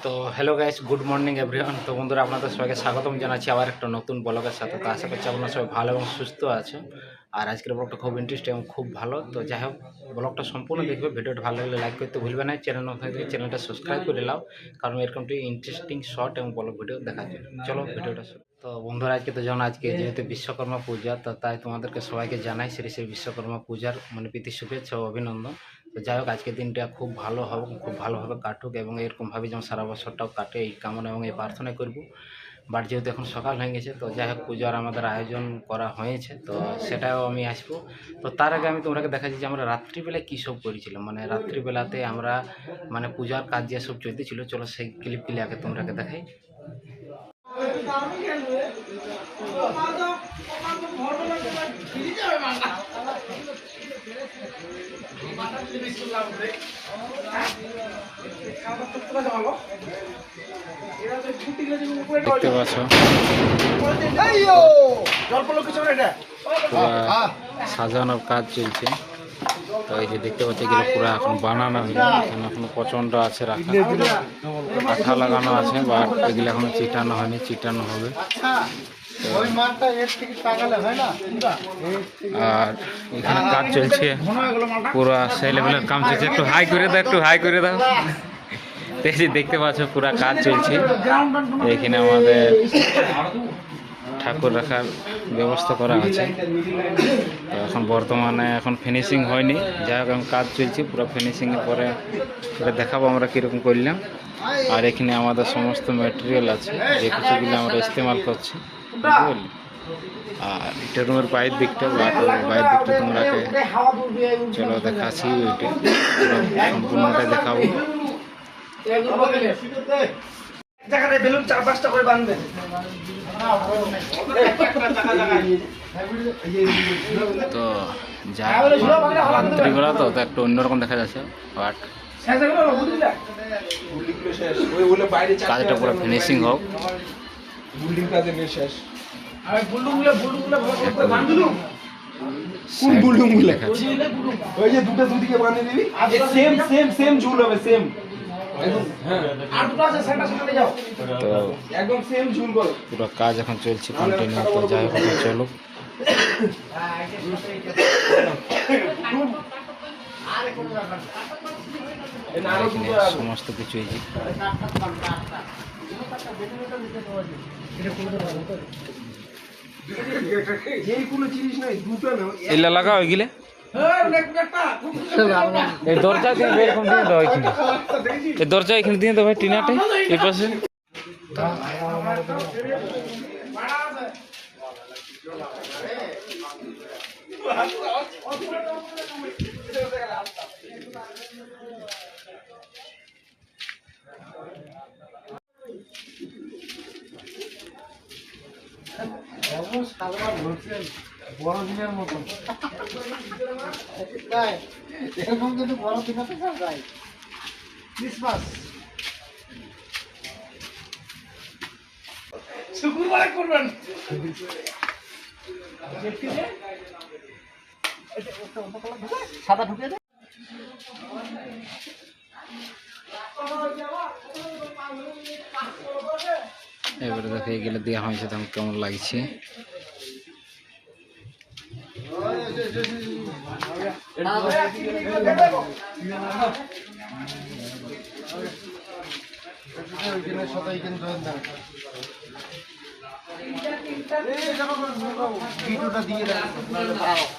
তো hello guys, good morning everyone. তো বন্ধুরা, আপনাদের সবাইকে স্বাগতম জানাচ্ছি আবার একটা নতুন ব্লগের সাথে। তো আশা করছি আপনারা সবাই ভালো এবং সুস্থ আছে। আর আজকের ব্লগটা খুব ইন্টারেস্টিং এবং খুব ভালো। তো যাই হোক, ব্লগটা সম্পূর্ণ দেখবে। ভিডিওটা ভালো লাগলে লাইক করতে ভুলবে না। চ্যানেল নতুন থেকে চ্যানেলটা সাবস্ক্রাইব করে নাও, কারণ এরকমটি ইন্টারেস্টিং শর্ট এবং ব্লগ ভিডিও দেখার জন্য। চলো ভিডিওটা শুরু। তো বন্ধুরা, আজকে যেহেতু বিশ্বকর্মা পূজা, তো তাই তোমাদেরকে সবাইকে জানাই শ্রী শ্রী বিশ্বকর্মা পূজার প্রীতি শুভেচ্ছা ও অভিনন্দন। তো যাই হোক, আজকের দিনটা খুব ভালো হবে, খুব ভালোভাবে কাটুক এবং এরকমভাবে যেমন সারা বছরটাও কাটে, এই কামনা এবং এই প্রার্থনা করব। বাট যেহেতু এখন সকাল হয়ে গেছে, তো যাই হোক, পূজার আমাদের আয়োজন করা হয়েছে, তো সেটাও আমি আসবো। তো তার আগে আমি তোমরাকে দেখাচ্ছি যে আমরা রাত্রিবেলায় কী সব করেছিলাম। রাত্রিবেলাতে আমরা পূজার কাজ যে সব চলতেছিল, চলো সেই ক্লিপগুলি আগে তোমরাকে দেখাই। দেখতে পাচ্ছ সাজানোর কাজ চলছে। তো এই যে দেখতে পাচ্ছি, এগুলো পুরো এখন বানানো হয়নি, এখনো প্রচন্ড আছে রাখা, কাঠা লাগানো আছে, বা এগুলো এখনো চিটানো হয়নি, চিটানো হবে। আর এখানে কাজ চলছে, পুরো সেই লেভেলের কাজ চলছে। একটু হাই করে দাও, একটু হাই করে দাও। দেখতে পাচ্ছ পুরা কাজ চলছে। এখানে আমাদের ঠাকুর রাখার ব্যবস্থা করা আছে। তো এখন বর্তমানে ফিনিশিং হয়নি, যাই হোক এখন কাজ চলছে। পুরো ফিনিশিংয়ের পরে এটা দেখাবো আমরা কীরকম করলাম। আর এখানে আমাদের সমস্ত ম্যাটেরিয়াল আছে, যে কিছুগুলো আমরা ইস্তেমাল করছি, বুঝতে পারলি। আর এটা রুমের বাইরের দিকটা, বাইরের দিকটা তোমরাকে চলো দেখাচ্ছি, ওইটা সম্পূর্ণটাই দেখাবো। বেলুন 4-5টা করে বাঁধবেন। তো রাত্রিবেলা তো একটু অন্যরকম দেখা যাচ্ছে, বাট কাজটা পুরো ফিনিশিং হোক। পুরো কাজ এখন চলছে কন্টিনিউ। তো যাই হোক, চলো সমস্ত কিছু এগুলা লাগাও, এগুলো এই দরজা দিয়ে এরকম দিয়ে দাও, এখানে এই দরজা এখানে দিয়ে দাও ভাই, টিনাটাই এই পাশে। বড় দিনের মতন এরকম কিন্তু বড় দিন ক্রিসমাস শুক্রবারে করবেন। সাদা ঢুকে দেয়। এবারে দেখে এগুলো দেওয়া হয়েছে, তখন কেমন লাগছে। ভিডিওটা দিয়ে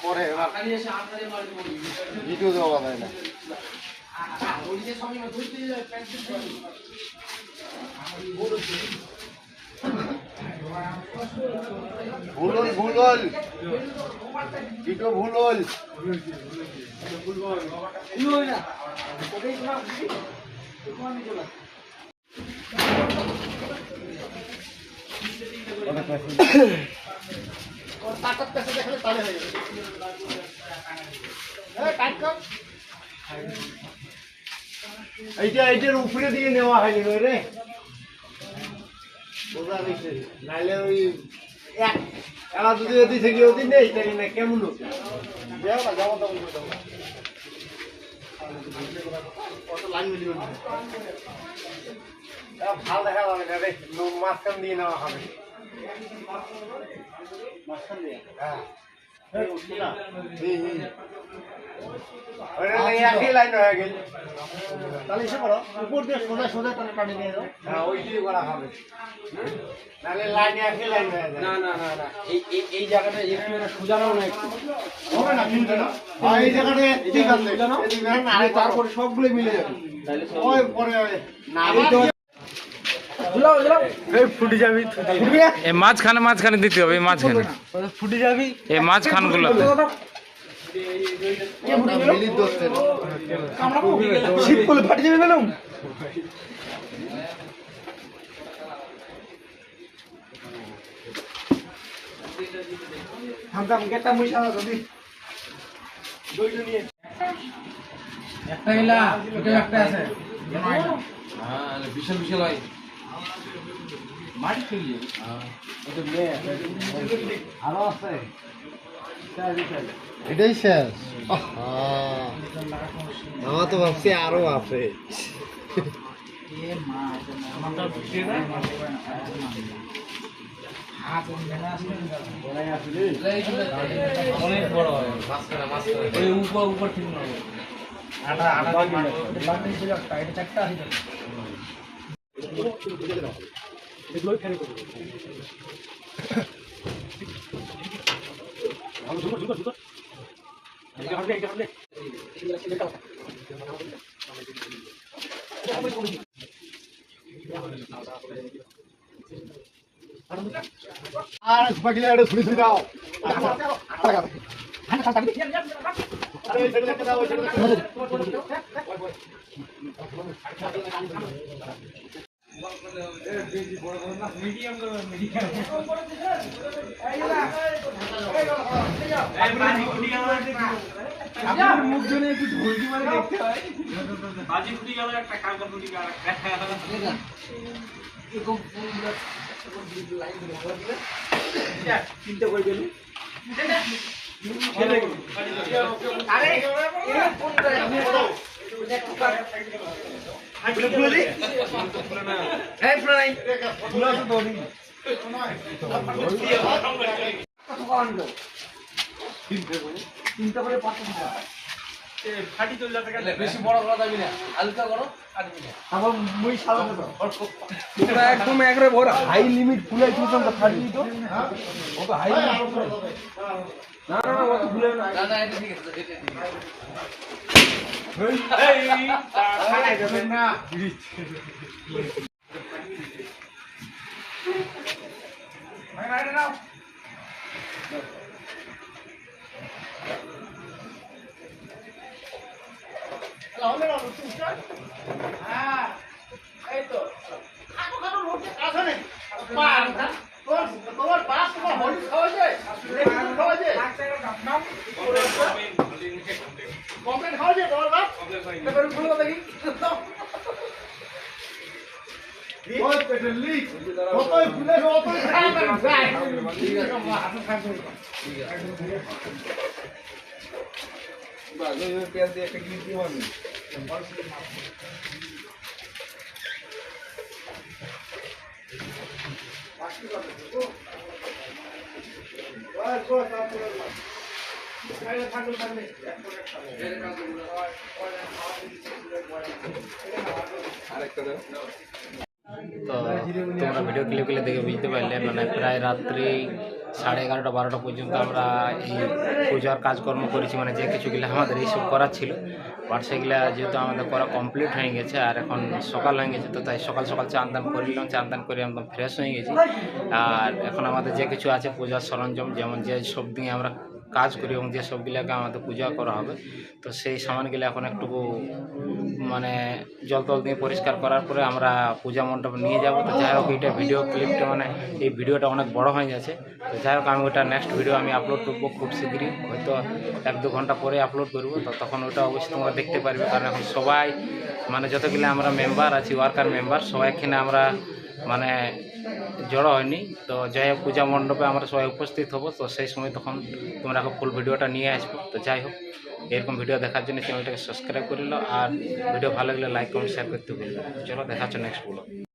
পরে ভিডিও দেওয়া যায় না। ভুলল ভুলল ভিডিও ভুলল এইটার উপরে দিয়ে নেওয়া হয়নি রে, বোঝা গেছে। নাইলে ওই এলা যদি ওদি থেকে ওদি নেই, তাই না কেমন হতো যাও না, যাবো তখন কত লাইন মিলিয়ে ভালো দেখা যাবে না রে, মাঝখান দিয়ে নেওয়া হবে। মাঝখান দিয়ে? হ্যাঁ। একই লাইন হয়ে গেল। তাহলে এসে করো, উপর দিয়ে সোজা সোজা তাহলে টানি নিয়ে যাও। হ্যাঁ, ওই দিয়ে করা হবে। নাহলে লাইনে একই লাইন হয়ে যায়। না না না না, এই জায়গাটা একটু সোজানো না, একটু হবে না, মিলবে না। আর এই জায়গাটা ঠিক আছে, আর তারপরে সবগুলো মিলে যাবে। ওই পরে না ফুটে যাবি, এই মাঝখানে মাঝখানে দিতে হবে, এই মাঝখানে ফুটে যাবি, এই মাঝখানগুলোতে। শীত করলে ফাটে যাবে ম্যাডাম। একটা গেলা, ওটা একটা আছে। হ্যাঁ, বিশাল বিশাল হয়। মাটি খেয়ে আরো আছে, এটাই শেষ। আমার তো ভাবছি আরো আছে। অনেক বড় হয়, উপর ঠিক না, চারটা আছে। আর বাকিলে এটা ছুরি ছুরি দাও। মুখ জন্য একটু ঢোলটি মানে দেখতে হয়, বাজি ফুটি গেল একটা কালকা ফুটি গেল চিন্তা করে গেল। চিন্তা করে ফাটি চলে যাবে, বেশি বড় করা যাবে না, হালকা করো, আমার মই সাদা তোমরা একদম একবারে বড় হাই লিমিট ফুলাই দিতাম তো ফাটি দিত। ও তো হাই লিমিট, না না না, ও তো ফুলে না, না না, এটা ঠিক আছে, এটা ঠিক আছে। এই খাই যাবেন না, ভাই ভাই নাও। হ্যাঁ, এই তো খাটো খাটো রোড আছে না, তোমার বাস তোমার হলি খাওয়া যায়, খাওয়া যায়, কমপ্লেন খাওয়া যায় তোমার বাস, এবারে বলো দেখি। ওই পেটের লিক কতই ফুলে কতই খাবে যায়, ঠিক আছে হাতে থাকবে, ঠিক আছে বাজে পেঁয়াজ দিয়ে একটা গিট দিয়ে মারবি। তো তোমরা ভিডিও ক্লিপগুলো দেখে বুঝতে পারলে, মানে প্রায় রাত্রি 11:30-12টা পর্যন্ত আমরা এই পূজার কাজকর্ম করেছি, মানে যে কিছুগুলো আমাদের এইসব করার ছিল, বাট সেগুলো যেহেতু আমাদের করা কমপ্লিট হয়ে গেছে আর এখন সকাল হয়ে গেছে, তো তাই সকাল সকাল চান দান করিলাম, চান দান করে একদম ফ্রেশ হয়ে গেছি। আর এখন আমাদের যে কিছু আছে পূজার সরঞ্জাম, যেমন যে সব দিয়ে আমরা কাজ করি এবং যে সবগুলোকে আমাদের পূজা করা হবে, তো সেই সামানগুলো এখন একটু মানে জল টল দিয়ে পরিষ্কার করার পরে আমরা পূজা মণ্ডপে নিয়ে যাব। তো যাই হোক, এইটা ভিডিও ক্লিপটা মানে এই ভিডিওটা অনেক বড় হয়ে গেছে, তো যাই হোক আমি ওটা নেক্সট ভিডিও আমি আপলোড করবো খুব শীঘ্রই, হয়তো 1-2 ঘন্টা পরে আপলোড করবো। তো তখন ওটা অবশ্যই তোমরা দেখতে পারবে, কারণ এখন সবাই মানে যতগুলো আমরা মেম্বার আছি, ওয়ার্কার মেম্বার, সবাই এখানে আমরা মানে জড়ো হয়নি। তো যাই হোক, পূজা মণ্ডপে আমরা সবাই উপস্থিত হব, তো সেই সময় তখন তোমরা ফুল ভিডিওটা নিয়ে আসবো। তো যাই হোক, এরকম ভিডিও দেখার জন্য চ্যানেলটাকে সাবস্ক্রাইব করে নাও, আর ভিডিও ভালো লাগলে লাইক কমেন্ট শেয়ার করতে ভুলবে না। চলো, দেখা হচ্ছে নেক্সট ভিডিও।